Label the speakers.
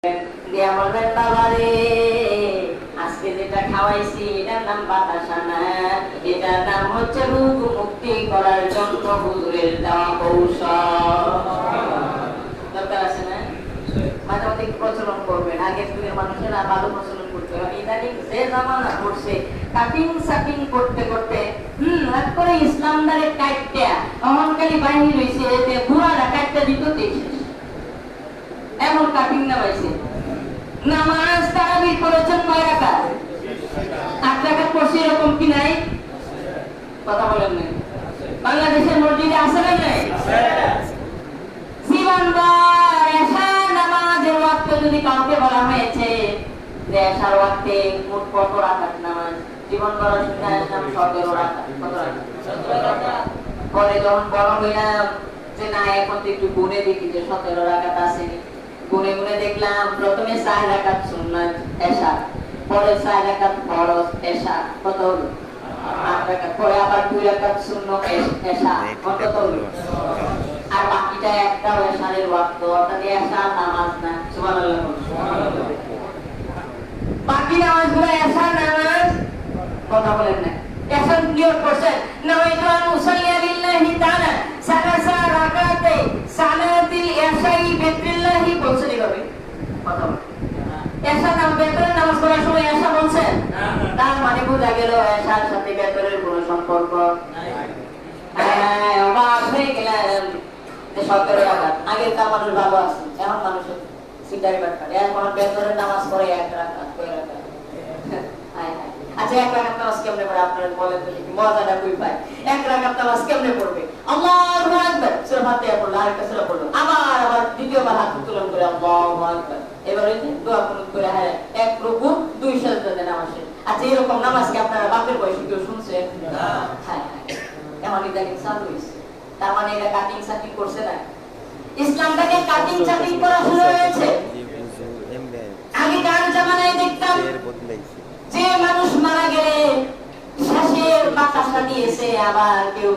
Speaker 1: দিয়া বলবেন বাবা রে, আজকে যেটা খাওয়াইছি এটার নাম বাতাসা না, এটার নাম হচ্ছে রোগ মুক্তি করার জন্য হুজুরের দেওয়া কৌশল। দরকার আছে না? মাঝে মাঝে প্রচলন করবেন। আগের যুগের মানুষেরা ভালো প্রচলন করতে হবে। ইদানিং যে জামানা করছে কাটিং সাটিং করতে করতে রাত করে ইসলাম দ্বারে কাটটা অহংকারী বাহিনী রয়েছে যে বুড়ারা কাটটা দিত শেষ। এমন কাটিং নামাইছে। নামাজ তারাবির করেছেন কয় রাকাত? 8 রাকাত পড়ছে, এরকম কি নাই? কথা বলেন না। বাংলাদেশের মসজিদে আছে না নাই? জীবনভর এশার নামাজের ওয়াক্তে যদি কাউকে বলা হয়েছে যে এশার ওয়াক্তে মোট কত রাকাত নামাজ, জীবনভর শুনে আসলাম 17 রাকাত। কত রাকাত? 17 রাকাত। পরে যখন বড় হইলাম যে না এখন তো একটু গুনে দেখি যে 17 রাকাত আছে। গুনে গুনে দেখলাম প্রথমে 4 রাকাত সুন্নাত এশা, পরে 4 রাকাত ফরজ এশা, কত হলো? 8 রাকাত। পরে আবার 2 রাকাত সুন্নাত এশা, কত হলো? আর বাকিটা একটা এশারের ওয়াক্ত, অর্থাৎ এশা নামাজ না। সুবহানাল্লাহ। বাকি নামাজগুলো এশা নামাজ। কথা বলেন না। এশা নিয়ত করছেন নাওয়াইতু আন উসাল্লি লিল্লাহি তাআলা সালাসা রাকাতে সালাতিল ইশাই বিল্লাহি বলছেন এইভাবে। কথা বলেন। এশা নাম বেতরের নামাজ পড়ার সময় এশা বলছেন? তার মানে বোঝা গেল এশার সাথে বেতরের কোনো সম্পর্ক নাই। হ্যাঁ, অবাক হয়ে গেলেন যে 17 রাকাত। আগের কার মানুষ ভালো আছে, এখন মানুষের সিটারি বাট করে। এখন বেতরের নামাজ পড়ে 1 রাকাত, কয় রাকাত? হায় হায়। আচ্ছা, 1 রাকাত নামাজ কেমনে পড়ে আপনারা বলেন তো, কি মজাটা কই পায়? 1 রাকাত নামাজ কেমনে পড়বে? আল্লাহু আকবার, সূরা ফাতিহা পড়লো, আরেকটা সূরা পড়লো, আবার দ্বিতীয়বার হাত উত্তোলন করে আল্লাহু আকবার, এবারে দোয়া কুনুত করে, হ্যাঁ 1 রুকু 2 সাজদা দেন নামাজে। আচ্ছা, এরকম নামাজ কি আপনারা বাপের বয়সে কেউ শুনছেন? না। হায় হায়, এমন ইদানিং চালু হয়েছে। তার মানে এটা কাটিং সাটিং করছে না, ইসলামটাকে কাটিং সাটিং করা শুরু হয়েছে। আগেকার জামানায় দেখতাম যে মানুষ মারা গেলে শ্বাসের বাতাসা দিয়েছে, আবার কেউ